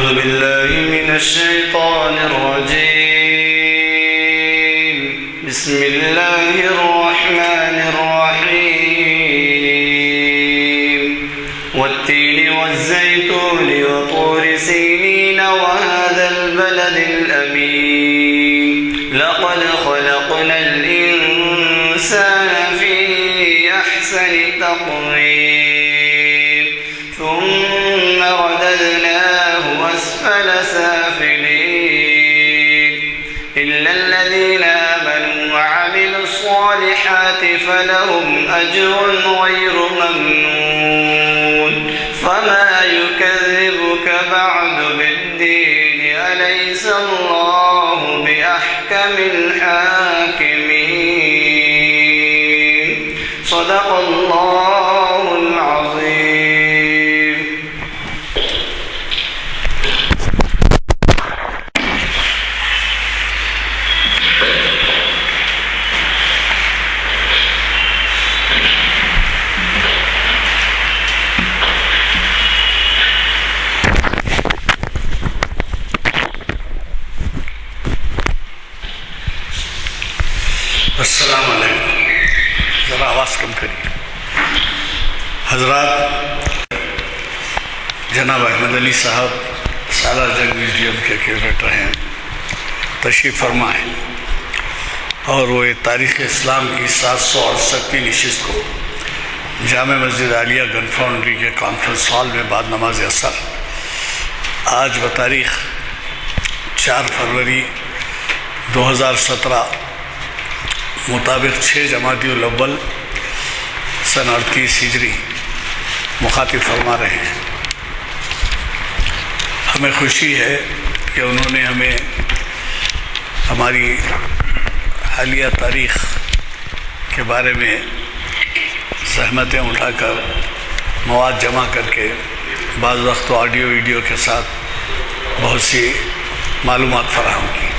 أعوذ بالله من الشيطان الرجيم. بسم الله الرحمن الرحيم. والتين والزيتون وطور سينين وهذا البلد الأمين لقد خلقنا الإنسان في أحسن تقويم ثم رددناه أسفل سافلين إلا الذين آمنوا وعملوا الصالحات فلهم أجر غير ممنون. فما يكذبك بعد بالدين أليس الله بأحكم الحاكمين. صدق الله العظيم. السلام علیکم. ذرا آواز کم کریے. حضرات، جناب احمد علی صاحب سالار جنگ میوزیم کے کیوریٹر ہیں، تشریف فرما ہیں، اور وہ تاریخ اسلام کی 768ویں نشست کو جامع مسجد عالیہ گن فاؤنڈری کے کانفرنس ہال میں بعد نماز عصر آج بتاریخ 4 فروری 2017 مطابق 6 جمادی الاول سن 38 ہجری مخاطب فرما رہے ہیں. ہمیں خوشی ہے کہ انہوں نے ہمیں ہماری حالیہ تاریخ کے بارے میں زحمتیں اٹھا کر مواد جمع کر کے بعض وقت آڈیو ویڈیو کے ساتھ بہت سی معلومات فراہم کی.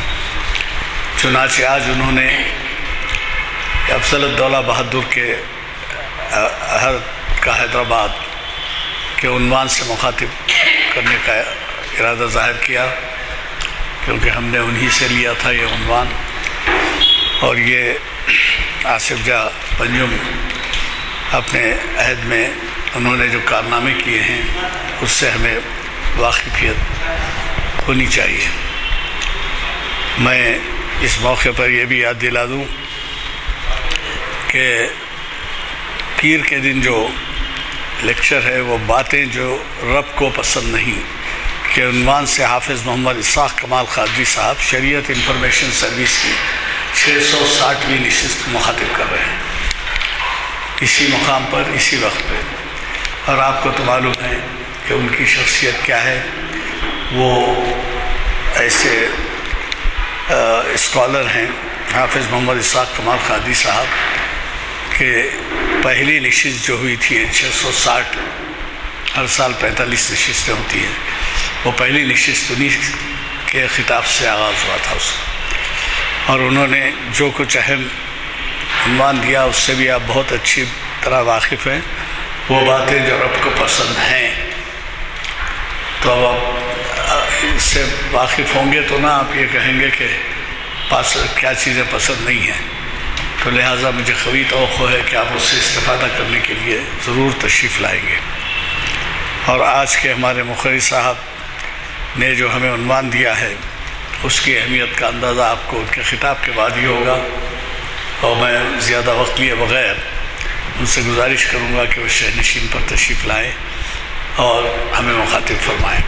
چنانچہ آج انہوں نے افضل الدولہ بہادر کے عہد کا حیدرآباد کے عنوان سے مخاطب کرنے کا ارادہ ظاہر کیا، کیونکہ ہم نے انہی سے لیا تھا یہ عنوان، اور یہ آصف جاہ پنجم اپنے عہد میں انہوں نے جو کارنامے کیے ہیں اس سے ہمیں واقفیت ہونی چاہیے. میں اس موقع پر یہ بھی یاد دلا دوں کہ پیر کے دن جو لیکچر ہے وہ باتیں جو رب کو پسند نہیں کے عنوان سے حافظ محمد اسحاق کمال قادری صاحب شریعت انفارمیشن سروس کی 660ویں نشست مخاطب کر رہے ہیں، اسی مقام پر اسی وقت پہ. اور آپ کو تو معلوم ہے کہ ان کی شخصیت کیا ہے. وہ ایسے اسکالر ہیں حافظ محمد اسحاق کمال قادری صاحب کہ پہلی نشست جو ہوئی تھی 660، ہر سال 45 نشستیں ہوتی ہیں، وہ پہلی نشست انہی کے خطاب سے آغاز ہوا تھا اس. اور انہوں نے جو کچھ اہم عنوان دیا اس سے بھی آپ بہت اچھی طرح واقف ہیں. وہ باتیں جو رب کو پسند ہیں، تو اب آپ اس سے واقف ہوں گے تو نہ آپ یہ کہیں گے کہ کیا چیزیں پسند نہیں ہیں. تو لہٰذا مجھے قوی توقع ہے کہ آپ اس سے استفادہ کرنے کے لیے ضرور تشریف لائیں گے. اور آج کے ہمارے مقرری صاحب نے جو ہمیں عنوان دیا ہے اس کی اہمیت کا اندازہ آپ کو ان کے خطاب کے بعد ہی ہوگا. اور میں زیادہ وقت لیے بغیر ان سے گزارش کروں گا کہ وہ شہنشین پر تشریف لائیں اور ہمیں مخاطب فرمائیں.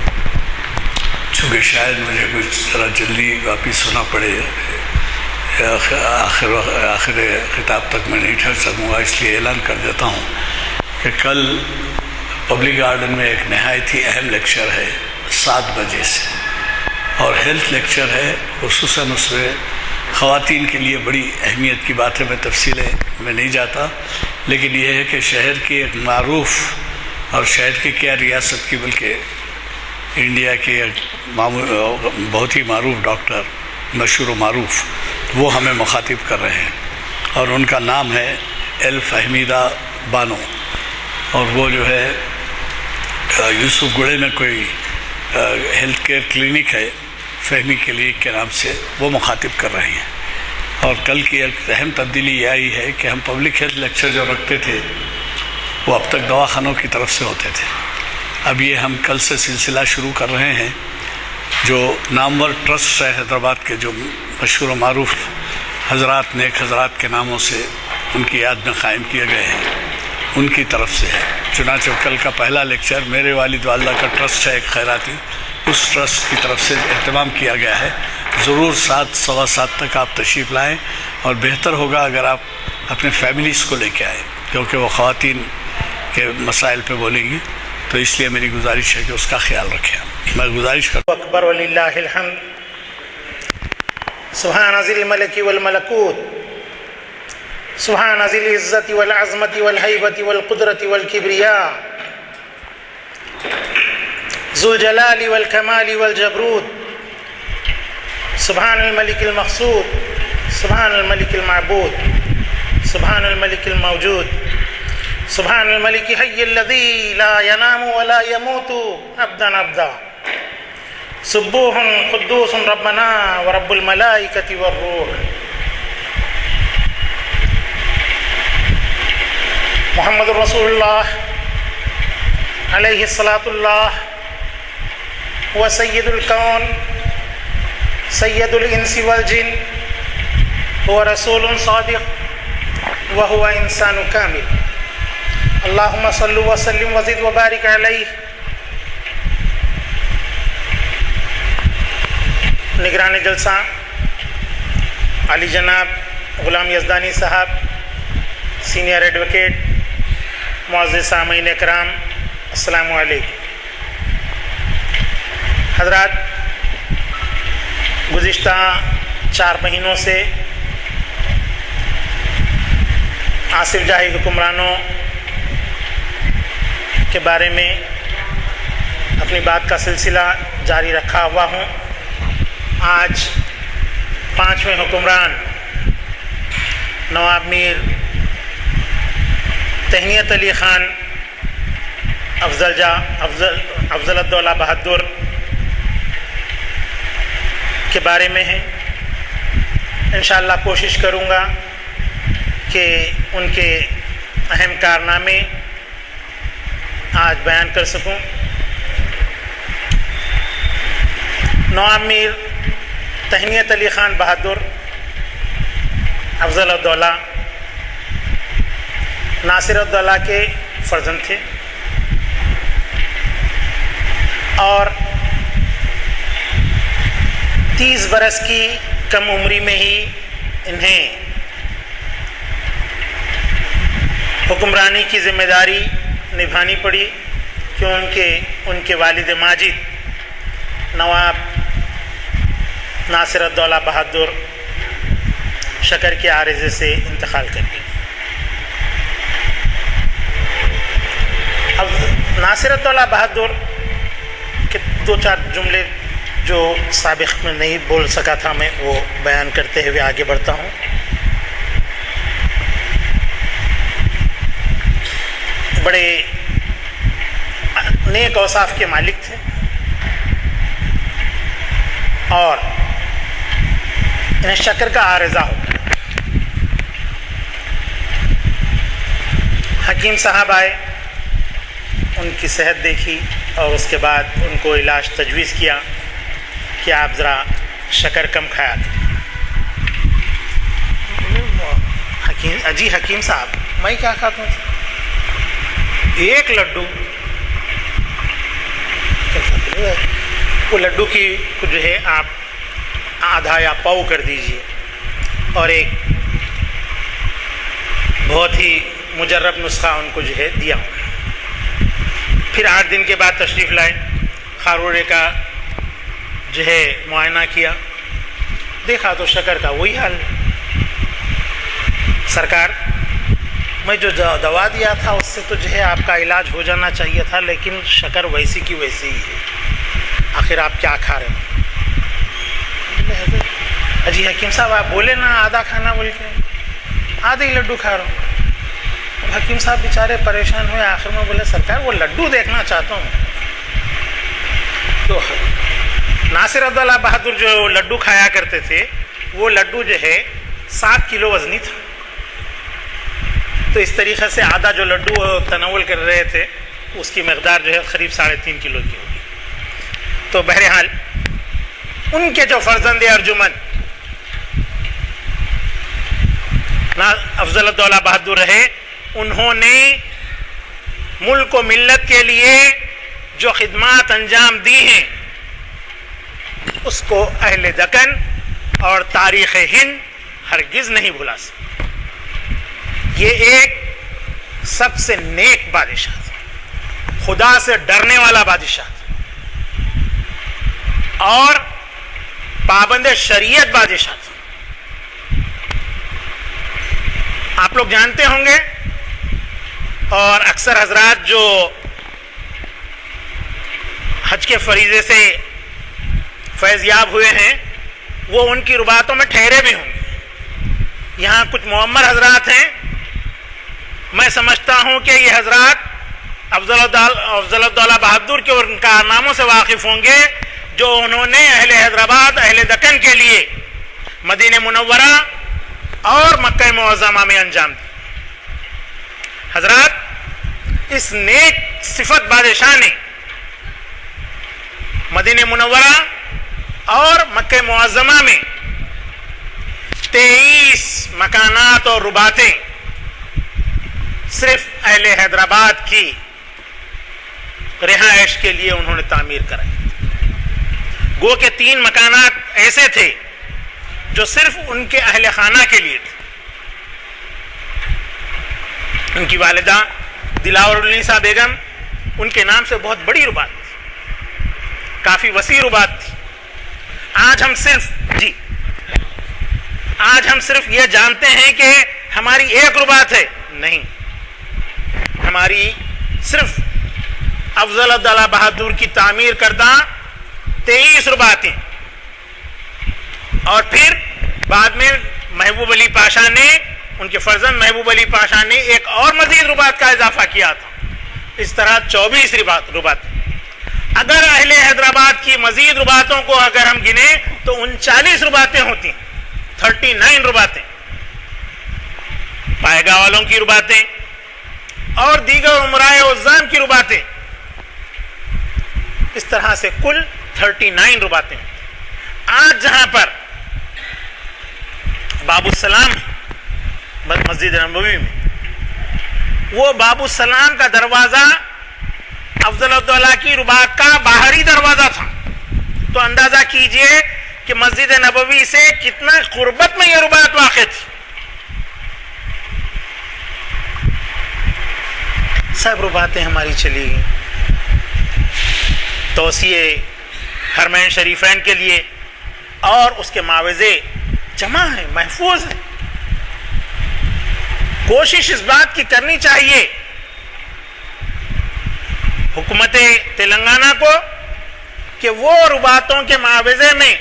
چونکہ شاید مجھے کچھ ذرا جلدی واپس ہونا پڑے، آخر خطاب تک میں نہیں ٹھہر سکوں گا، اس لیے اعلان کر دیتا ہوں کہ کل پبلک گارڈن میں ایک نہایت ہی اہم لیکچر ہے 7 بجے سے، اور ہیلتھ لیکچر ہے. خصوصاً اس میں خواتین کے لیے بڑی اہمیت کی بات ہے. میں تفصیلیں میں نہیں جاتا، لیکن یہ ہے کہ شہر کی ایک معروف، اور شہر کی کیا ریاست کی بلکہ انڈیا کی ایک بہت ہی معروف ڈاکٹر، مشہور و معروف، وہ ہمیں مخاطب کر رہے ہیں، اور ان کا نام ہے فہمیدہ بانو. اور وہ جو ہے یوسف گڑھے میں کوئی ہیلتھ کیئر کلینک ہے فہمی کلینک کے نام سے، وہ مخاطب کر رہے ہیں. اور کل کی ایک اہم تبدیلی یہ آئی ہے کہ ہم پبلک ہیلتھ لیکچر جو رکھتے تھے وہ اب تک دواخانوں کی طرف سے ہوتے تھے. اب یہ ہم کل سے سلسلہ شروع کر رہے ہیں. جو نامور ٹرسٹ ہے حیدرآباد کے، جو مشہور و معروف حضرات، نیک حضرات کے ناموں سے ان کی یاد میں قائم کیے گئے ہیں، ان کی طرف سے ہے. چنانچہ کل کا پہلا لیکچر میرے والد والدہ کا ٹرسٹ ہے ایک خیراتی، اس ٹرسٹ کی طرف سے اہتمام کیا گیا ہے. ضرور 7 سوا 7 تک آپ تشریف لائیں، اور بہتر ہوگا اگر آپ اپنے فیملیز کو لے کے آئیں، کیونکہ وہ خواتین کے مسائل پہ بولیں گی. تو اس لیے میری گزارش ہے کہ اس کا خیال رکھیں. میں گزارش کرتا ہوں. اکبر وللہ الحمد. سبحان ذی الملک والملکوت، سبحان ذی العزت والعظمت والہیبت والقدرت والکبریاء، ذو الجلال والکمال والجبروت. سبحان الملک المقصود، سبحان الملک المعبود، سبحان الملک الموجود، سبحان الملک حی الذی لا ینام ولا یموت ابدا ابدا. سبوح قدوس ربنا ورب الملائکۃ والروح. محمد رسول اللہ علیہ الصلاۃ اللہ و سید الکون سید الانس والجن، هو رسول صادق وهو انسان کامل. اللہم صل وسلم وزد وبارک علیہ. نگران جلسہ علی جناب غلام یزدانی صاحب، سینئر ایڈوکیٹ، معزز سامعین اکرام، السلام علیکم. حضرات، گزشتہ 4 مہینوں سے آصف جاہی حکمرانوں کے بارے میں اپنی بات کا سلسلہ جاری رکھا ہوا ہوں. آج 5ویں حکمران نواب میر تہنیت علی خان افضل الدولہ بہادر کے بارے میں ہے. انشاءاللہ کوشش کروں گا کہ ان کے اہم کارنامے آج بیان کر سکوں. نواب میر تہنیت علی خان بہادر افضل الدولہ ناصر الدولہ کے فرزند تھے، اور 30 برس کی کم عمری میں ہی انہیں حکمرانی کی ذمہ داری نبھانی پڑی، کیونکہ ان کے والد ماجد نواب ناصر الدولہ بہادر شکر کے عارضے سے انتقال کر گئے. اب ناصر الدولہ بہادر کے 2-4 جملے جو سابق میں نہیں بول سکا تھا میں، وہ بیان کرتے ہوئے آگے بڑھتا ہوں. بڑے نیک اوصاف کے مالک تھے، اور انہیں شکر کا عارضہ ہو. حکیم صاحب آئے، ان کی صحت دیکھی، اور اس کے بعد ان کو علاج تجویز کیا کہ آپ ذرا شکر کم کھایا کریں. حکیم صاحب، میں کیا کھاتا ہوں؟ 1 لڈو. وہ لڈو کی جو ہے آپ آدھا یا پاؤ کر دیجئے، اور ایک بہت ہی مجرب نسخہ ان کو جو ہے دیا. پھر 8 دن کے بعد تشریف لائے، خاروڑے کا جو ہے معائنہ کیا، دیکھا تو شکر کا وہی حال. سرکار، میں جو دوا دیا تھا اس سے تو جو ہے آپ کا علاج ہو جانا چاہیے تھا، لیکن شکر ویسی کی ویسی ہی ہے. آخر آپ کیا کھا رہے ہیں؟ جی حکیم صاحب، آپ بولے نا آدھا کھانا بول کے. آدھے ہی لڈو کھا رہا ہوں. حکیم صاحب بیچارے پریشان ہوئے، آخر میں بولے سرکار وہ لڈو دیکھنا چاہتا ہوں. تو ناصر عبداللہ بہادر جو لڈو کھایا کرتے تھے وہ لڈو جو ہے 7 کلو وزنی تھا. تو اس طریقے سے آدھا جو لڈو تناول کر رہے تھے اس کی مقدار جو ہے قریب 3.5 کلو کی ہوگی. تو بہرحال ان کے جو فرزند ارجمند افضل الدولہ بہادر رہے, انہوں نے ملک و ملت کے لیے جو خدمات انجام دی ہیں اس کو اہل دکن اور تاریخ ہند ہرگز نہیں بھلا سکتے. یہ ایک سب سے نیک بادشاہ تھا, خدا سے ڈرنے والا بادشاہ تھا اور پابند شریعت بادشاہ تھا. آپ لوگ جانتے ہوں گے اور اکثر حضرات جو حج کے فریضے سے فیض یاب ہوئے ہیں وہ ان کی رباطوں میں ٹھہرے بھی ہوں گے. یہاں کچھ معمر حضرات ہیں, میں سمجھتا ہوں کہ یہ حضرات افضل الدولہ بہادر کے ان کارناموں سے واقف ہوں گے جو انہوں نے اہل حیدرآباد, اہل دکن کے لیے مدینہ منورہ اور مکہ معظمہ میں انجام دی. حضرات اس نیک صفت بادشاہ نے مدینہ منورہ اور مکہ معظمہ میں 23 مکانات اور رباطیں صرف اہل حیدرآباد کی رہائش کے لیے انہوں نے تعمیر کرائی. گو کہ 3 مکانات ایسے تھے جو صرف ان کے اہل خانہ کے لیے تھے. ان کی والدہ دلاور النساء بیگم, ان کے نام سے بہت بڑی رباط تھی, کافی وسیع رباط تھی. آج ہم صرف یہ جانتے ہیں کہ ہماری ایک رباط ہے, نہیں, ہماری صرف افضل الدولہ بہادر کی تعمیر کردہ 23 رباطیں, اور پھر بعد میں محبوب علی پاشا نے, ان کے فرزند محبوب علی پاشا نے ایک اور مزید رباط کا اضافہ کیا تھا. اس طرح 24 رباط. اگر اہل حیدرآباد کی مزید رباطوں کو اگر ہم گنیں تو 39 رباطیں ہوتی ہیں, 39 رباطیں, پائیگا والوں کی رباطیں اور دیگر امرائے عزام کی رباطیں. اس طرح سے کل 39 رباطیں. آج جہاں پر باب السلام مسجد نبوی میں, وہ باب السلام کا دروازہ افضل الدولہ کی رباط کا باہری دروازہ تھا. تو اندازہ کیجئے کہ مسجد نبوی سے کتنا قربت میں یہ رباط واقع تھی. سب رباطیں ہماری چلی گئی. توسیع حرمین شریفین کے لیے اور اس کے معاوضے جمع ہیں, محفوظ ہیں. کوشش اس بات کی کرنی چاہیے حکومت تلنگانہ کو کہ وہ رباطوں کے معاوضے میں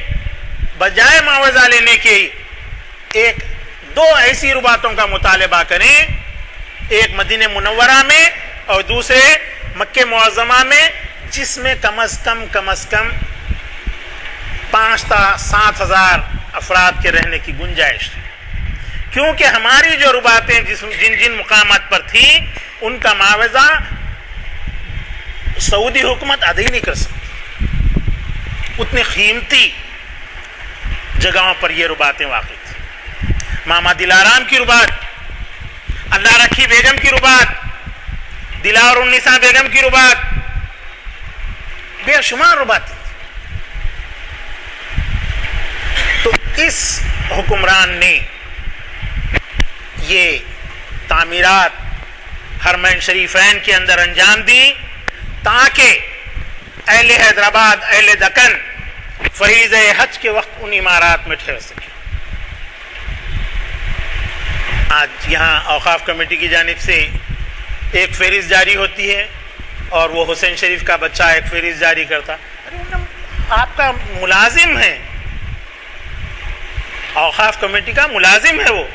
بجائے معاوضہ لینے کے 1-2 ایسی رباطوں کا مطالبہ کریں, ایک مدینہ منورہ میں اور دوسرے مکہ معظمہ میں, جس میں کم از کم 5 تا 7 ہزار افراد کے رہنے کی گنجائش ہے. کیونکہ ہماری جو رباطیں جن مقامات پر تھیں ان کا معاوضہ سعودی حکومت ادا ہی نہیں کر سکتی. اتنی قیمتی جگہوں پر یہ رباطیں واقع تھیں. ماما دلارام کی رباط, اللہ رکھی بیگم کی رباط, دلاور النساء بیگم کی رباط, بے شمار رباطیں. تو اس حکمران نے یہ تعمیرات حرمین شریفین کے اندر انجام دی تاکہ اہل حیدرآباد, اہل دکن فریضہ حج کے وقت ان عمارات میں ٹھہر سکے. آج یہاں اوقاف کمیٹی کی جانب سے ایک فہرست جاری ہوتی ہے اور وہ حسین شریف کا بچہ ایک فہرست جاری کرتا. آپ کا ملازم ہے, اوقاف کمیٹی کا ملازم ہے, وہ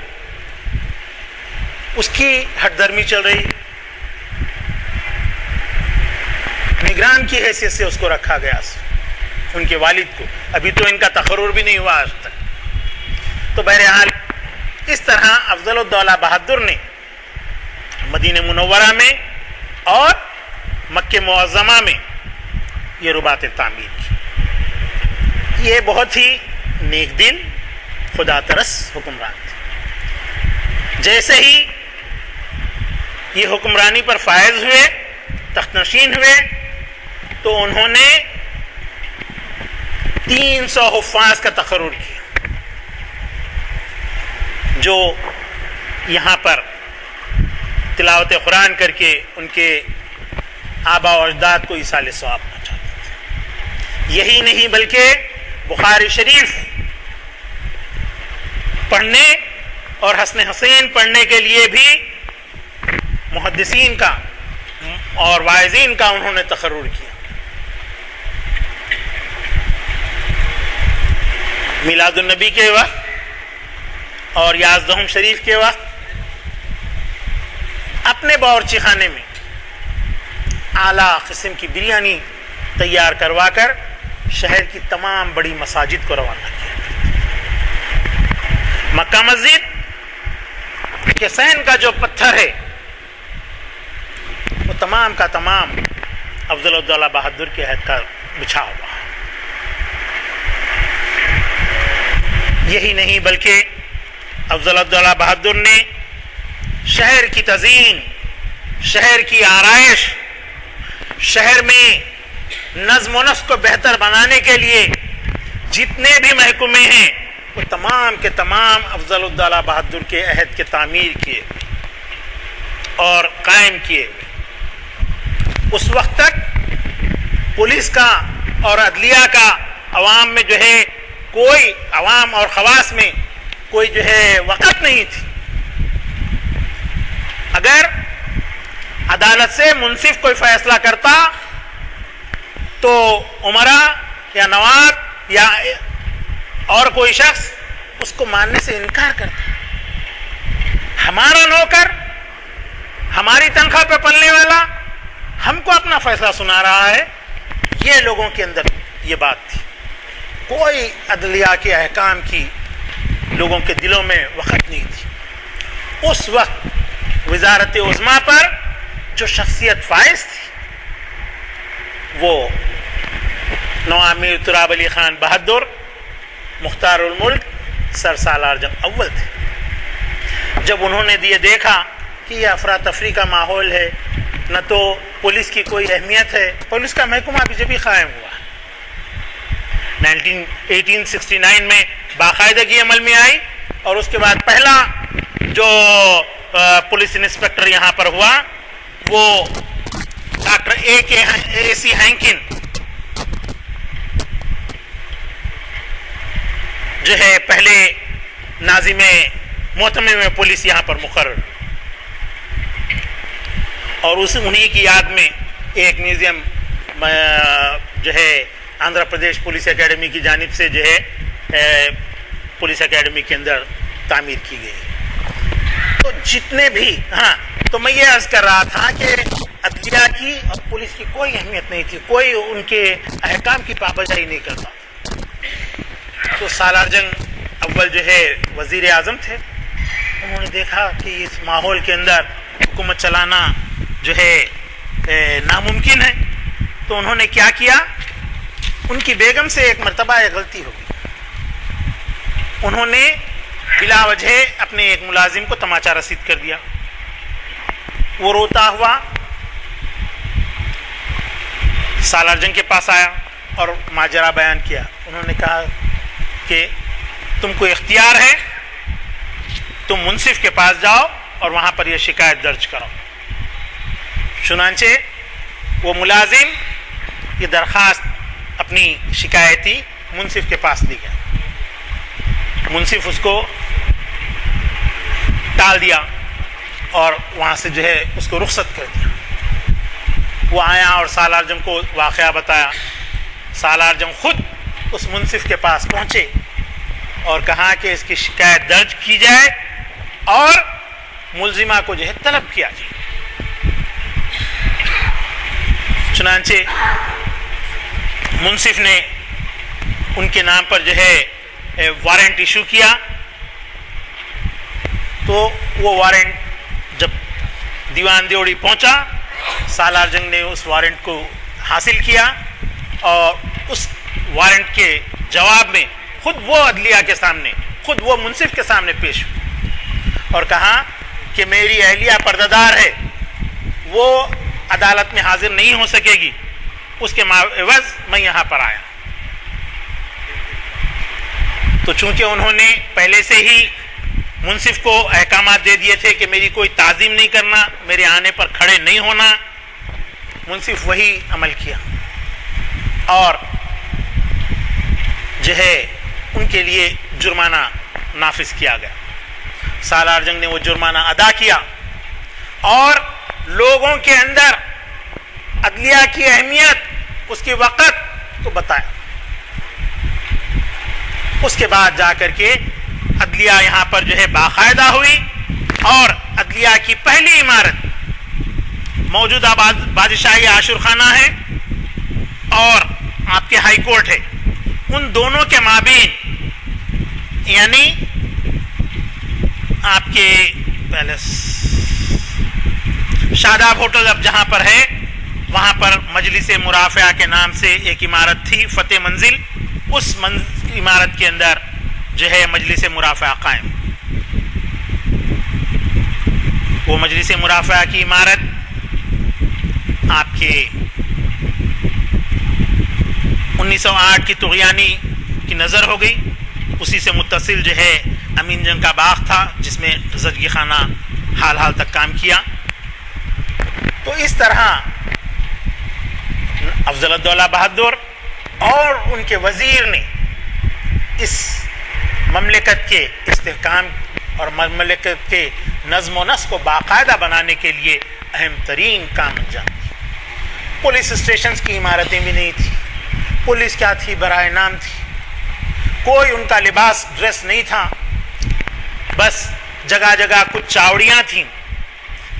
اس کی ہٹ درمی چل رہی, نگران کی حیثیت سے اس کو رکھا گیا. ان کے والد کو. ابھی تو ان کا تقرر بھی نہیں ہوا آج تک. تو بہرحال اس طرح افضل الدولہ بہادر نے مدینہ منورہ میں اور مکہ معظمہ میں یہ رباطیں تعمیر کی. یہ بہت ہی نیک دل خدا ترس حکمران تھے. جیسے ہی یہ حکمرانی پر فائز ہوئے، تخت نشین ہوئے، تو انہوں نے 300 حفاظ کا تقرر کیا جو یہاں پر تلاوت قرآن کر کے ان کے آبا و اجداد کو ایصال ثواب پہنچاتے تھے. یہی نہیں بلکہ بخاری شریف پڑھنے اور حسن حسین پڑھنے کے لیے بھی محدثین کا اور واعظین کا انہوں نے تقرر کیا. میلاد النبی کے وقت اور یازدہم شریف کے وقت اپنے باورچی خانے میں اعلیٰ قسم کی بریانی تیار کروا کر شہر کی تمام بڑی مساجد کو روانہ کیا. مکہ مسجد کے سین کا جو پتھر ہے وہ تمام کا تمام افضل الدولہ بہادر کے عہد کا بچھا ہوا. یہی نہیں بلکہ افضل الدولہ بہادر نے شہر کی تزئین، شہر کی آرائش، شہر میں نظم و نسق کو بہتر بنانے کے لیے جتنے بھی محکمے ہیں وہ تمام کے تمام افضل الدولہ بہادر کے عہد کے تعمیر کیے اور قائم کیے. اس وقت تک پولیس کا اور عدلیہ کا عوام میں جو ہے کوئی، عوام اور خواص میں کوئی جو ہے وقت نہیں تھی. اگر عدالت سے منصف کوئی فیصلہ کرتا تو عمراء یا نواب یا اور کوئی شخص اس کو ماننے سے انکار کرتا. ہمارا نوکر، ہماری تنخواہ پہ پلنے والا ہم کو اپنا فیصلہ سنا رہا ہے. یہ لوگوں کے اندر یہ بات تھی. کوئی عدلیہ کے احکام کی لوگوں کے دلوں میں وقت نہیں تھی. اس وقت وزارت عظمیٰ پر جو شخصیت فائز تھی وہ نوامیر تراب علی خان بہادر، مختار الملک، سر سالار جنگ اول تھے. جب انہوں نے یہ دیکھا کہ یہ افراتفری کا ماحول ہے، نہ تو پولیس کی کوئی اہمیت ہے، پولیس کا محکمہ بھی جبھی قائم ہوا 1869 میں باقاعدگی عمل میں آئی، اور اس کے بعد پہلا جو پولیس انسپکٹر یہاں پر ہوا وہ ڈاکٹر اے سی ہینکن جو ہے پہلے ناظم محتمے میں پولیس یہاں پر مقرر. اور انہی کی یاد میں ایک میوزیم جو ہے آندھرا پردیش پولیس اکیڈمی کی جانب سے جو ہے پولیس اکیڈمی کے اندر تعمیر کی گئی. تو جتنے بھی تو میں یہ عرض کر رہا تھا کہ عدلیہ کی اور پولیس کی کوئی اہمیت نہیں تھی، کوئی ان کے احکام کی پابندی نہیں کرتا. تو سالار جنگ اول جو ہے وزیر اعظم تھے، انہوں نے دیکھا کہ اس ماحول کے اندر حکومت چلانا جو ہے ناممکن ہے. تو انہوں نے کیا کیا، ان کی بیگم سے ایک مرتبہ ایک غلطی ہو گئی. انہوں نے بلا وجہ اپنے ایک ملازم کو تماچا رسید کر دیا. وہ روتا ہوا سالار جنگ کے پاس آیا اور ماجرا بیان کیا. انہوں نے کہا کہ تم کو اختیار ہے، تم منصف کے پاس جاؤ اور وہاں پر یہ شکایت درج کرو. چنانچہ وہ ملازم یہ درخواست اپنی شکایتی منصف کے پاس لے گیا. منصف اس کو ٹال دیا اور وہاں سے جو ہے اس کو رخصت کر دیا. وہ آیا اور سالار جنگ کو واقعہ بتایا. سالار جنگ خود اس منصف کے پاس پہنچے اور کہا کہ اس کی شکایت درج کی جائے اور ملزمہ کو جو ہے طلب کیا جائے. چنانچہ منصف نے ان کے نام پر جو ہے وارنٹ ایشو کیا. تو وہ وارنٹ جب دیوان دیوڑی پہنچا، سالار جنگ نے اس وارنٹ کو حاصل کیا اور اس وارنٹ کے جواب میں خود وہ عدلیہ کے سامنے، خود وہ منصف کے سامنے پیش ہوئی اور کہا کہ میری اہلیہ پردہ دار ہے، وہ عدالت میں حاضر نہیں ہو سکے گی، اس کے عوض میں یہاں پر آیا. تو چونکہ انہوں نے پہلے سے ہی منصف کو احکامات دے دیے تھے کہ میری کوئی تعظیم نہیں کرنا، میرے آنے پر کھڑے نہیں ہونا، منصف وہی عمل کیا اور جو ہے ان کے لیے جرمانہ نافذ کیا گیا. سالار جنگ نے وہ جرمانہ ادا کیا اور لوگوں کے اندر عدلیہ کی اہمیت، اس کے وقت کو بتایا. اس کے بعد جا کر کے عدلیہ یہاں پر جو ہے باقاعدہ ہوئی اور عدلیہ کی پہلی عمارت موجودہ بادشاہی عاشور خانہ ہے اور آپ کے ہائی کورٹ ہے. ان دونوں کے مابین یعنی آپ کے پیلس شاداب ہوٹل اب جہاں پر ہے، وہاں پر مجلس مرافعہ کے نام سے ایک عمارت تھی، فتح منزل. اس عمارت کے اندر جو ہے مجلس مرافعہ قائم. وہ مجلس مرافعہ کی عمارت آپ کے 1908 کی طغیانی کی نظر ہو گئی. اسی سے متصل جو ہے امین جنگ کا باغ تھا جس میں زچگی خانہ حال تک کام کیا. تو اس طرح افضل الدولہ بہادر اور ان کے وزیر نے اس مملکت کے استحکام اور مملکت کے نظم و نسق کو باقاعدہ بنانے کے لیے اہم ترین کام انجام دیا. پولیس اسٹیشنز کی عمارتیں بھی نہیں تھی، پولیس کیا تھی برائے نام تھی، کوئی ان کا لباس ڈریس نہیں تھا، بس جگہ جگہ کچھ چاوڑیاں تھیں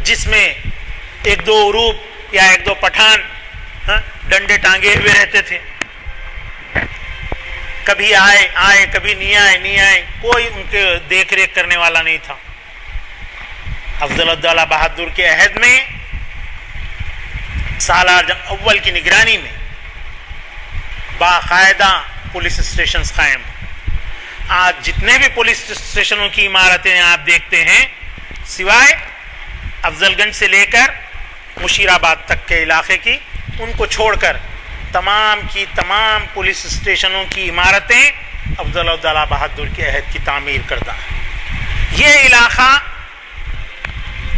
جس میں ایک دو عروب یا ایک دو پٹھان ڈنڈے ٹانگے ہوئے رہتے تھے. کبھی آئے کبھی نہیں آئے کوئی ان کے دیکھ ریکھ کرنے والا نہیں تھا. افضل الدولہ بہادر کے عہد میں سالار جنگ اول کی نگرانی میں باقاعدہ پولیس اسٹیشنز قائم. آج جتنے بھی پولیس اسٹیشنوں کی عمارتیں آپ دیکھتے ہیں، سوائے افضل گنج سے لے کر مشیر آباد تک کے علاقے کی، ان کو چھوڑ کر تمام کی تمام پولیس اسٹیشنوں کی عمارتیں افضل الدولہ بہادر کے عہد کی تعمیر کردہ ہیں. یہ علاقہ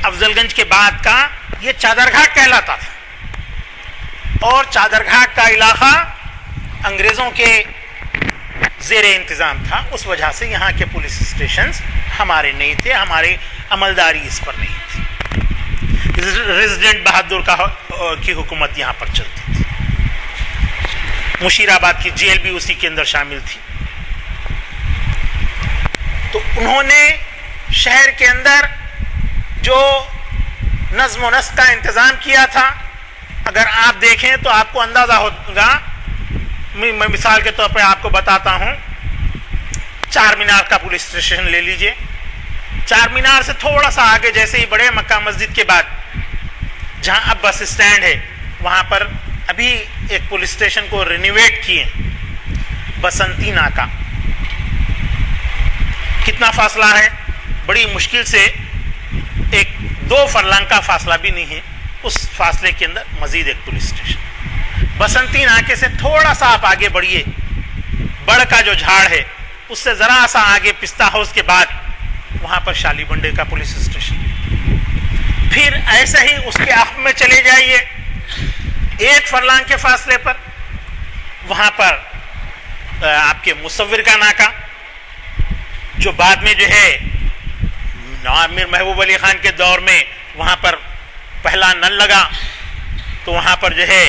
افضل گنج کے بعد کا یہ چادر گھاٹ کہلاتا تھا اور چادر گھاٹ کا علاقہ انگریزوں کے زیر انتظام تھا. اس وجہ سے یہاں کے پولیس اسٹیشنز ہمارے نہیں تھے، ہماری عملداری اس پر نہیں تھی. ریزیڈنٹ بہادر کی حکومت یہاں پر چلتی تھی. مشیر آباد کی جیل بھی اسی کے اندر شامل تھی. تو انہوں نے شہر کے اندر جو نظم و نسق کا انتظام کیا تھا، اگر آپ دیکھیں تو آپ کو اندازہ ہوگا. میں مثال کے طور پہ آپ کو بتاتا ہوں، چار مینار کا پولیس اسٹیشن لے لیجئے. چار مینار سے تھوڑا سا آگے جیسے ہی بڑے مکہ مسجد کے بعد جہاں اب بس اسٹینڈ ہے، وہاں پر ابھی ایک پولیس اسٹیشن کو رینوویٹ کیے، بسنتی ناکا. کتنا فاصلہ ہے؟ بڑی مشکل سے 1-2 فرلانگ کا فاصلہ بھی نہیں ہے. اس فاصلے کے اندر مزید ایک پولیس اسٹیشن. بسنتی ناکے سے تھوڑا سا آپ آگے بڑھیے، بڑ کا جو جھاڑ ہے اس سے ذرا سا آگے پستہ ہاؤس کے بعد وہاں پر شالی بنڈے کا پولیس اسٹیشن. پھر ایسے ہی اس کے عقب میں چلے جائیے 1 فرلانگ کے فاصلے پر، وہاں پر آپ کے مصور کا ناکا، جو بعد میں جو ہے نواب میر محبوب علی خان کے دور میں وہاں پر پہلا نل لگا تو وہاں پر جو ہے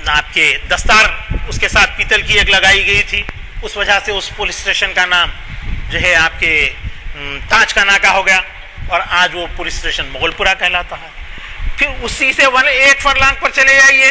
آپ کے دستار اس کے ساتھ پیتل کی ایک لگائی گئی تھی. اس وجہ سے اس پولیس اسٹیشن کا نام جو ہے آپ کے تاج کا ناکا ہو گیا اور آج وہ پولیس اسٹیشن مغل پورہ کہلاتا ہے. پھر اسی سے 1 فرلانگ پر چلے جائیے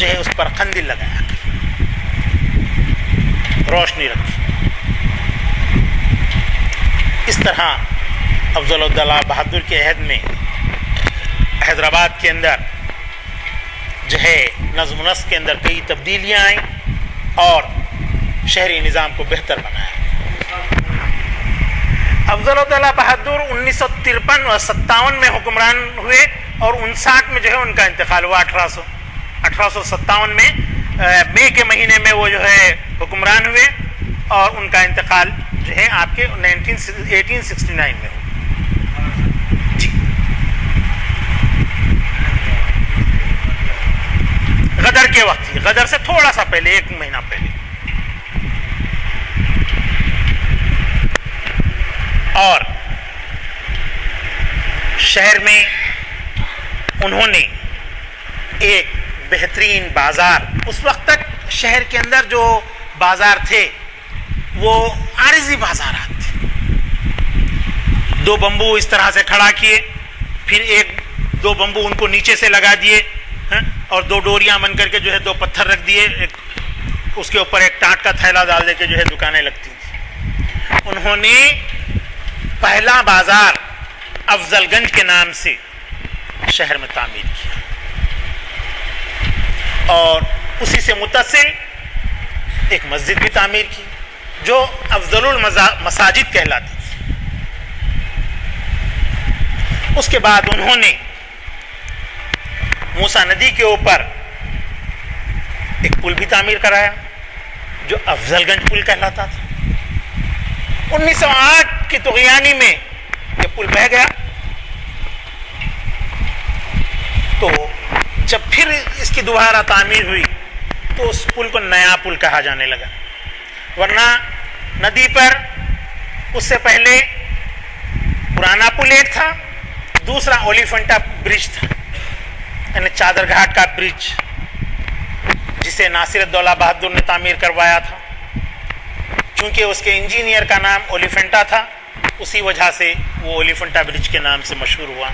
جو ہے اس پر قندیل لگایا، روشنی رکھی. اس طرح افضل الدولہ بہادر کے عہد میں حیدرآباد کے اندر جو ہے نظم و نسق کے اندر کئی تبدیلیاں آئیں اور شہری نظام کو بہتر بنایا. افضل الدولہ بہادر 1953 اور 57 میں حکمران ہوئے اور 59 میں جو ہے ان کا انتقال ہوا. 1857 میں مئی کے مہینے میں وہ جو ہے حکمران ہوئے اور ان کا انتقال جو ہے آپ کے 1869 میں ہوا. جی غدر کے وقت ہی، غدر سے تھوڑا سا پہلے، 1 مہینہ پہلے. اور شہر میں انہوں نے ایک بہترین بازار، اس وقت تک شہر کے اندر جو بازار تھے وہ عارضی بازارات تھے. 2 بمبو اس طرح سے کھڑا کیے، پھر 2 بمبو ان کو نیچے سے لگا دیے اور 2 ڈوریاں بن کر کے جو ہے 2 پتھر رکھ دیے، اس کے اوپر ایک ٹاٹ کا تھیلا ڈال دے کے جو ہے دکانیں لگتی تھیں. انہوں نے پہلا بازار افضل گنج کے نام سے شہر میں تعمیر کیا اور اسی سے متصل ایک مسجد بھی تعمیر کی جو افضل المساجد کہلاتی تھی. اس کے بعد انہوں نے موسیٰ ندی کے اوپر ایک پل بھی تعمیر کرایا جو افضل گنج پل کہلاتا تھا. 1908 کی طغیانی میں یہ پل بہہ گیا، تو جب پھر اس کی دوبارہ تعمیر ہوئی تو اس پل کو نیا پل کہا جانے لگا. ورنہ ندی پر اس سے پہلے پرانا پل ایک تھا، دوسرا اولیفنٹا برج تھا، یعنی چادر گھاٹ کا برج، جسے ناصر الدولہ بہادر نے تعمیر کروایا تھا. چونکہ اس کے انجینئر کا نام اولیفنٹا تھا، اسی وجہ سے وہ اولیفنٹا برج کے نام سے مشہور ہوا.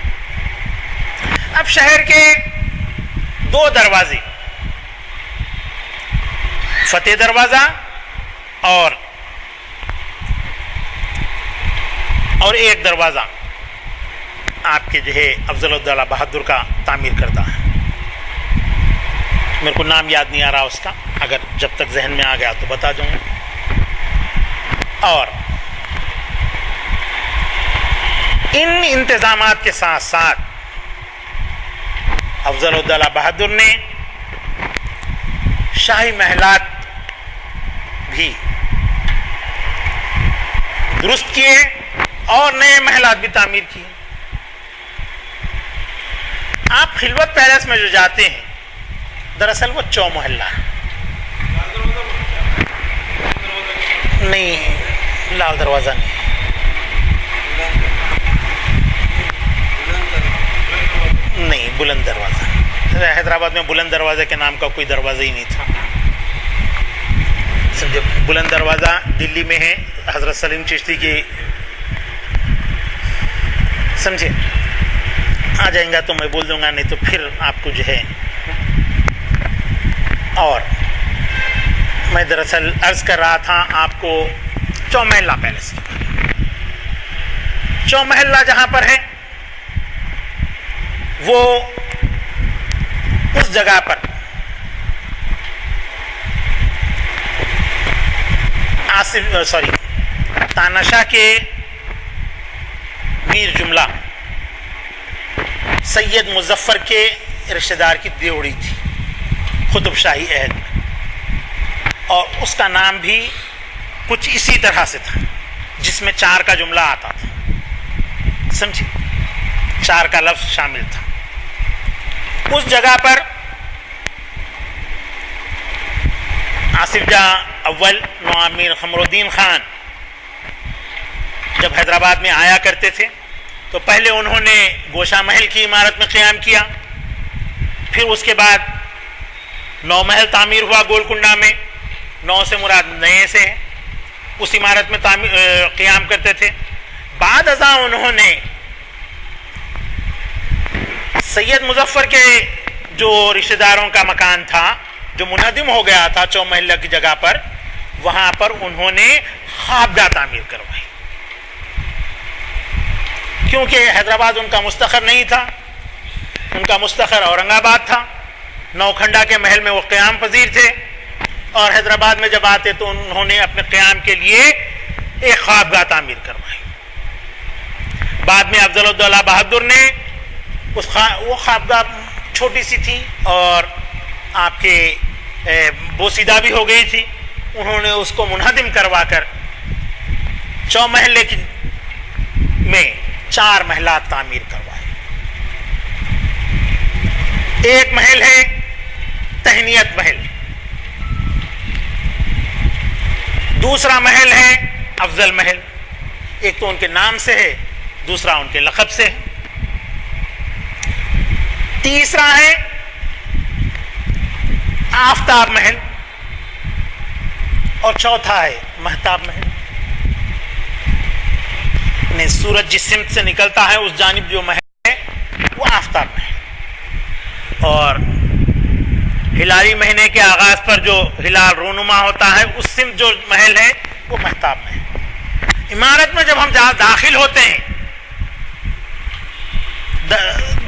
اب شہر کے 2 دروازے، فتح دروازہ اور ایک دروازہ آپ کے جو ہے افضل الدولہ بہادر کا تعمیر کردہ ہے. میرے کو نام یاد نہیں آ رہا اس کا، اگر جب تک ذہن میں آ گیا تو بتا دوں گا. اور ان انتظامات کے ساتھ ساتھ افضل الدولہ بہادر نے شاہی محلات بھی درست کیے اور نئے محلات بھی تعمیر کیے. آپ خلوت پیلس میں جو جاتے ہیں دراصل وہ 4 محلہ ہے. نہیں، لال دروازہ نہیں، بلند دروازہ. حیدرآباد میں بلند دروازے کے نام کا کوئی دروازہ ہی نہیں تھا. سمجھے؟ بلند دروازہ دلی میں ہے، حضرت سلیم چشتی کی، سمجھے؟ آ جائیں گا تو میں بول دوں گا، نہیں تو پھر آپ کو جو ہے. اور میں دراصل عرض کر رہا تھا آپ کو چومحلہ پیلس. چومحلہ جہاں پر ہے وہ اس جگہ پر تاناشاہ کے میر جملہ سید مظفر کے رشتہ دار کی دیوڑی تھی قطب شاہی عہد میں، اور اس کا نام بھی کچھ اسی طرح سے تھا جس میں 4 کا جملہ آتا تھا. سمجھے؟ 4 کا لفظ شامل تھا. اس جگہ پر آصف جاں اول نواب میر قمر الدین خان جب حیدرآباد میں آیا کرتے تھے تو پہلے انہوں نے گوشہ محل کی عمارت میں قیام کیا، پھر اس کے بعد 9 محل تعمیر ہوا گولکنڈہ میں. 9 سے مراد نئے سے ہے، اس عمارت میں قیام کرتے تھے. بعد ازاں انہوں نے سید مظفر کے جو رشتہ داروں کا مکان تھا جو منہدم ہو گیا تھا چومحلہ کی جگہ پر، وہاں پر انہوں نے خوابگاہ تعمیر کروائی، کیونکہ حیدرآباد ان کا مستقر نہیں تھا، ان کا مستقر اورنگ آباد تھا، نوکھنڈا کے محل میں وہ قیام پذیر تھے، اور حیدرآباد میں جب آتے تو انہوں نے اپنے قیام کے لیے ایک خوابگاہ تعمیر کروائی۔ بعد میں افضل الدولہ بہادر نے وہ خوابگاہ چھوٹی سی تھی اور آپ کے بوسیدہ بھی ہو گئی تھی، انہوں نے اس کو منہدم کروا کر چومحلے میں 4 محلات تعمیر کروائے۔ ایک محل ہے تہنیت محل، دوسرا محل ہے افضل محل، ایک تو ان کے نام سے ہے، دوسرا ان کے لقب سے ہے، تیسرا ہے آفتاب محل، اور چوتھا ہے مہتاب محل۔ سورج جس سمت سے نکلتا ہے اس جانب جو محل ہے وہ آفتاب محل، اور ہلالی مہینے کے آغاز پر جو ہلال رونما ہوتا ہے اس سمت جو محل ہے وہ مہتاب محل۔ عمارت میں جب ہم داخل ہوتے ہیں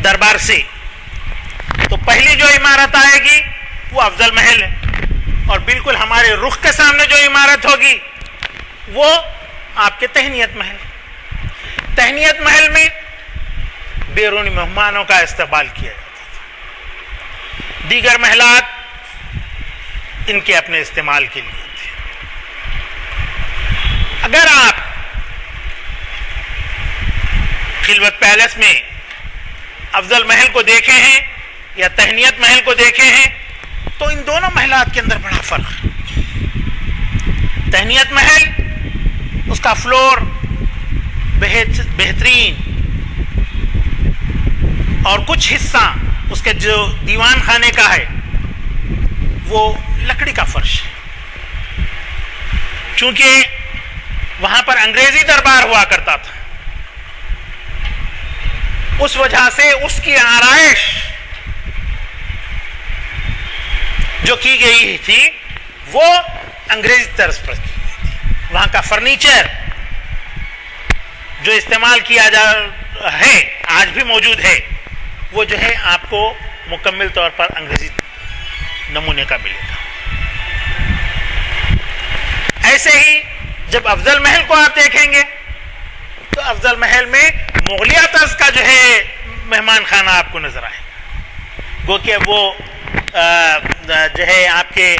دربار سے تو پہلی جو عمارت آئے گی وہ افضل محل ہے، اور بالکل ہمارے رخ کے سامنے جو عمارت ہوگی وہ آپ کے تہنیت محل۔ تہنیت محل میں بیرونی مہمانوں کا استقبال کیا جاتا تھا، دیگر محلات ان کے اپنے استعمال کے لیے تھے۔ اگر آپ خلوت پیلس میں افضل محل کو دیکھے ہیں یا تہنیت محل کو دیکھے ہیں تو ان دونوں محلات کے اندر بڑا فرق ہے۔ تہنیت محل اس کا فلور بہترین، اور کچھ حصہ اس کے جو دیوان خانے کا ہے وہ لکڑی کا فرش ہے، چونکہ وہاں پر انگریزی دربار ہوا کرتا تھا، اس وجہ سے اس کی آرائش جو کی گئی تھی وہ انگریزی طرز پر کی گئی تھی۔ وہاں کا فرنیچر جو استعمال کیا ہے آج بھی موجود ہے، وہ جو ہے آپ کو مکمل طور پر انگریزی نمونے کا ملے گا۔ ایسے ہی جب افضل محل کو آپ دیکھیں گے تو افضل محل میں مغلیہ طرز کا جو ہے مہمان خانہ آپ کو نظر آئے گا، گو کہ وہ جو ہے آپ کے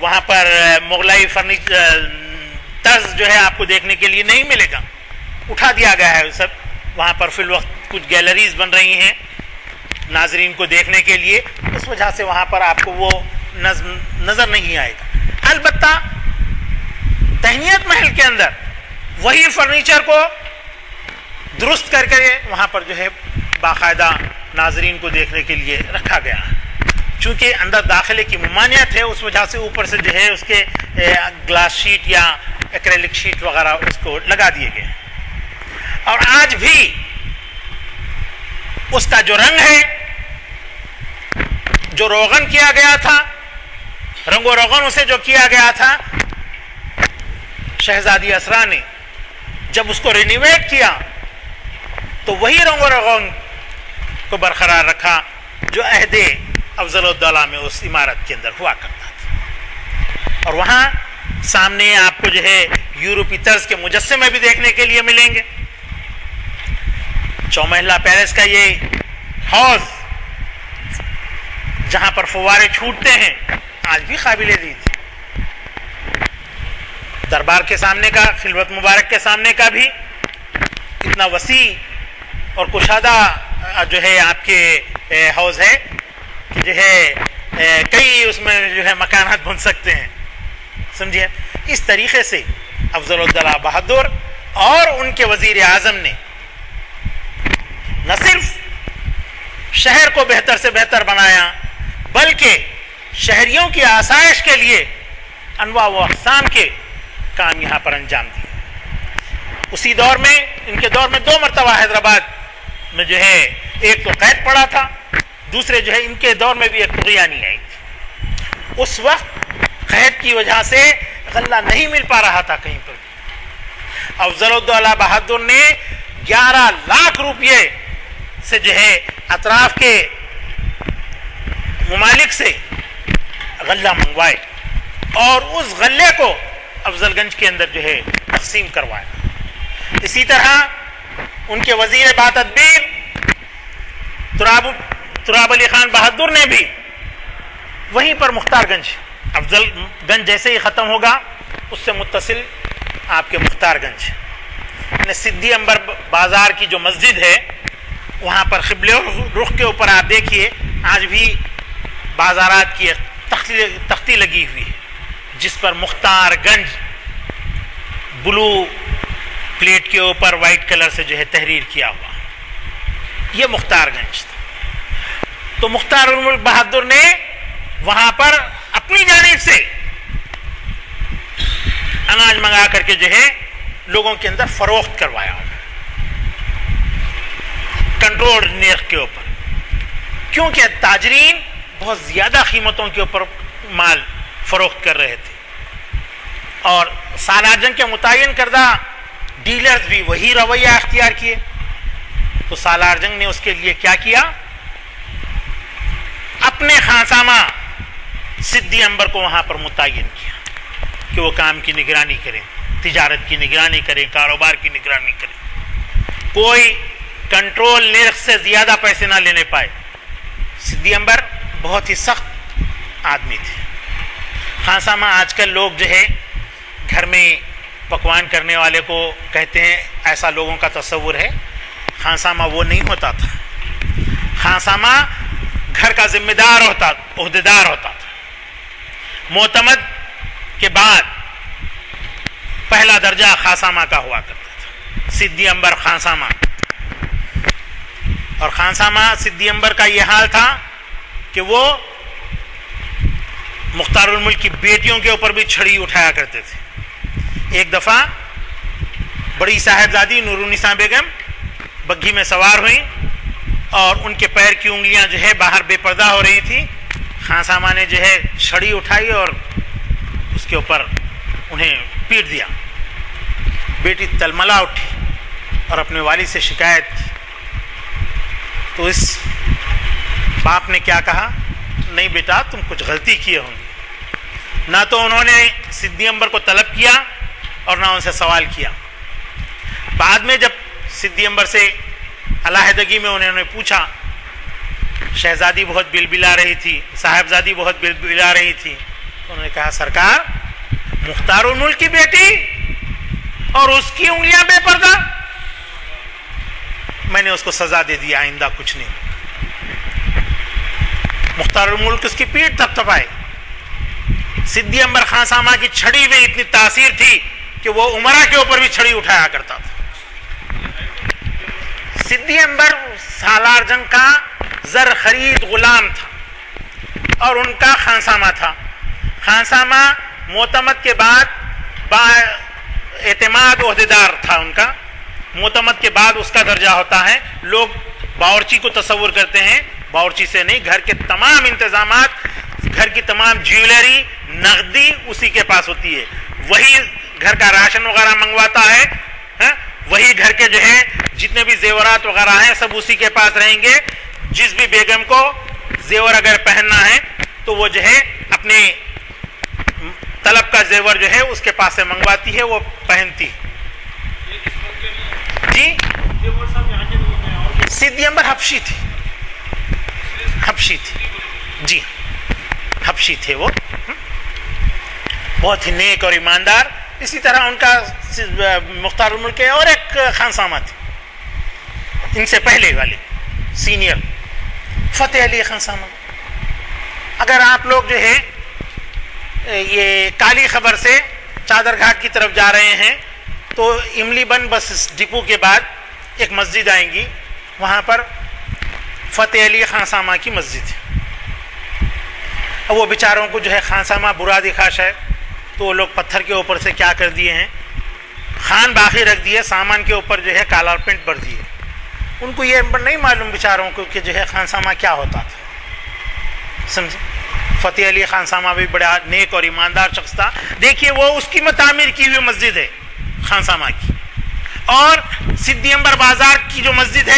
وہاں پر مغلائی فرنیچر طرز جو ہے آپ کو دیکھنے کے لیے نہیں ملے گا، اٹھا دیا گیا ہے سب۔ وہاں پر فی الوقت کچھ گیلریز بن رہی ہیں ناظرین کو دیکھنے کے لیے، اس وجہ سے وہاں پر آپ کو وہ نظر نہیں آئے گا۔ البتہ تہنیت محل کے اندر وہی فرنیچر کو درست کر کے وہاں پر جو ہے باقاعدہ ناظرین کو دیکھنے کے لیے رکھا گیا ہے، چونکہ اندر داخلے کی ممانعت ہے، اس وجہ سے اوپر سے جو ہے اس کے گلاس شیٹ یا ایکریلک شیٹ وغیرہ اس کو لگا دیے گئے ہیں۔ اور آج بھی اس کا جو رنگ ہے، جو روغن کیا گیا تھا، رنگ و روغن اسے جو کیا گیا تھا، شہزادی اسرا نے جب اس کو رینیویٹ کیا تو وہی رنگ و روغن کو برقرار رکھا جو عہد افضل الدولہ میں اس عمارت کے اندر ہوا کرتا تھا۔ اور وہاں سامنے آپ کو جو ہے یورپی طرز کے مجسمے بھی دیکھنے کے لیے ملیں گے۔ چومحلہ پیلس کا یہ حوض جہاں پر فوارے چھوٹتے ہیں آج بھی قابل دید ہے۔ دربار کے سامنے کا، خلوت مبارک کے سامنے کا بھی اتنا وسیع اور کشادہ جو ہے آپ کے حوض ہے کہ جو ہے کئی اس میں جو ہے مکانات بن سکتے ہیں، سمجھیے۔ اس طریقے سے افضل الدولہ بہادر اور ان کے وزیر اعظم نے نہ صرف شہر کو بہتر سے بہتر بنایا بلکہ شہریوں کی آسائش کے لیے انواع و اقسام کے کام یہاں پر انجام دیے۔ اسی دور میں، ان کے دور میں 2 مرتبہ حیدرآباد میں جو ہے ایک تو قید پڑا تھا دوسرے جو ہے ان کے دور میں بھی ایک طغیانی آئی تھی. اس وقت قحط کی وجہ سے غلہ نہیں مل پا رہا تھا کہیں پر بھی. افضل الدولہ بہادر نے 11 لاکھ روپے سے جو ہے اطراف کے ممالک سے غلہ منگوائے اور اس غلے کو افضل گنج کے اندر جو ہے تقسیم کروایا. اسی طرح ان کے وزیر باتدبیر تراب علی خان بہادر نے بھی وہیں پر مختار گنج، افضل گنج جیسے ہی ختم ہوگا اس سے متصل آپ کے مختار گنج، صدی انبر بازار کی جو مسجد ہے وہاں پر قبلے رخ کے اوپر آپ دیکھیے آج بھی بازارات کی تختی لگی ہوئی ہے جس پر مختار گنج بلو پلیٹ کے اوپر وائٹ کلر سے جو ہے تحریر کیا ہوا. یہ مختار گنج تھا. تو مختار الملک بہادر نے وہاں پر اپنی جانب سے اناج منگا کر کے جو ہے لوگوں کے اندر فروخت کروایا کنٹرول نرخ کے اوپر، کیونکہ تاجرین بہت زیادہ قیمتوں کے اوپر مال فروخت کر رہے تھے اور سالار جنگ کے متعین کردہ ڈیلرز بھی وہی رویہ اختیار کیے. تو سالار جنگ نے اس کے لیے کیا کیا؟ اپنے خانسامہ صدی انبر کو وہاں پر متعین کیا کہ وہ کام کی نگرانی کریں، تجارت کی نگرانی کریں، کاروبار کی نگرانی کریں، کوئی کنٹرول نرخ سے زیادہ پیسے نہ لینے پائے. صدی انبر بہت ہی سخت آدمی تھے. خانسامہ آج کل لوگ جو ہے گھر میں پکوان کرنے والے کو کہتے ہیں، ایسا لوگوں کا تصور ہے. خانسامہ وہ نہیں ہوتا تھا. خانسامہ گھر کا ذمہ دار ہوتا، عہدیدار ہوتا تھا. معتمد کے بعد پہلا درجہ خانسامہ کا ہوا کرتا تھا. صدی انبر خانسامہ، اور خانسامہ صدی انبر کا یہ حال تھا کہ وہ مختار الملک کی بیٹیوں کے اوپر بھی چھڑی اٹھایا کرتے تھے. ایک دفعہ بڑی صاحبزادی نور النساء بیگم بگھی میں سوار ہوئیں اور ان کے پیر کی انگلیاں جو ہے باہر بے پردہ ہو رہی تھی. خانسامہ نے جو ہے چھڑی اٹھائی اور اس کے اوپر انہیں پیٹ دیا. بیٹی تلملا اٹھی اور اپنے والد سے شکایت کی. تو اس باپ نے کیا کہا؟ نہیں بیٹا، تم کچھ غلطی کیے ہوں گے. نہ تو انہوں نے صدی انبر کو طلب کیا اور نہ ان سے سوال کیا. بعد میں جب صدی انبر سے علیحدگی میں انہوں نے پوچھا، شہزادی بہت بلبلا رہی تھی، صاحبزادی بہت بلبلا رہی تھی، تو انہوں نے کہا سرکار، مختار الملک کی بیٹی اور اس کی انگلیاں بے پردہ، میں نے اس کو سزا دے دیا، آئندہ کچھ نہیں. مختار الملک اس کی پیٹ تھپتھپائے. صدی انبر خانسامہ کی چھڑی میں اتنی تاثیر تھی کہ وہ عمرہ کے اوپر بھی چھڑی اٹھایا کرتا تھا. صدی انبر سالار جنگ کا زر خرید غلام تھا اور ان کا خانسامہ تھا. خانسامہ معتمد کے بعد اعتماد عہدیدار تھا. ان کا معتمد کے بعد اس کا درجہ ہوتا ہے. لوگ باورچی کو تصور کرتے ہیں، باورچی سے نہیں، گھر کے تمام انتظامات، گھر کی تمام جیولری، نقدی اسی کے پاس ہوتی ہے. وہی گھر کا راشن وغیرہ منگواتا ہے، وہی گھر کے جو ہے جتنے بھی زیورات وغیرہ ہیں سب اسی کے پاس رہیں گے. جس بھی بیگم کو زیور اگر پہننا ہے تو وہ جو ہے اپنے طلب کا زیور جو ہے اس کے پاس سے منگواتی ہے، وہ پہنتی. جی صدی انبر حبشی تھی، حبشی تھی. جی حبشی تھے وہ، بہت ہی نیک اور ایماندار. اسی طرح ان کا مختار الملک کے اور ایک خانسامہ تھے ان سے پہلے والے سینئر، فتح علی خانسامہ. اگر آپ لوگ جو ہے یہ کالی خبر سے چادر گھاٹ کی طرف جا رہے ہیں تو املی بن بس ڈپو کے بعد ایک مسجد آئیں گی، وہاں پر فتح علی خانسامہ کی مسجد ہے. اب وہ بیچاروں کو جو ہے خانسامہ برا دکھا شاید، تو وہ لوگ پتھر کے اوپر سے کیا کر دیے ہیں، خان باقی رکھ دیے، سامان کے اوپر جو ہے کالر پینٹ بھر دیے ان کو یہ نہیں معلوم بیچاروں کو کہ جو ہے خانسامہ کیا ہوتا تھا، سمجھے؟ فتح علی خانسامہ بھی بڑا نیک اور ایماندار شخص تھا. دیکھیے وہ اس کی تعمیر کی ہوئی مسجد ہے خانسامہ کی، اور صدی انبر بازار کی جو مسجد ہے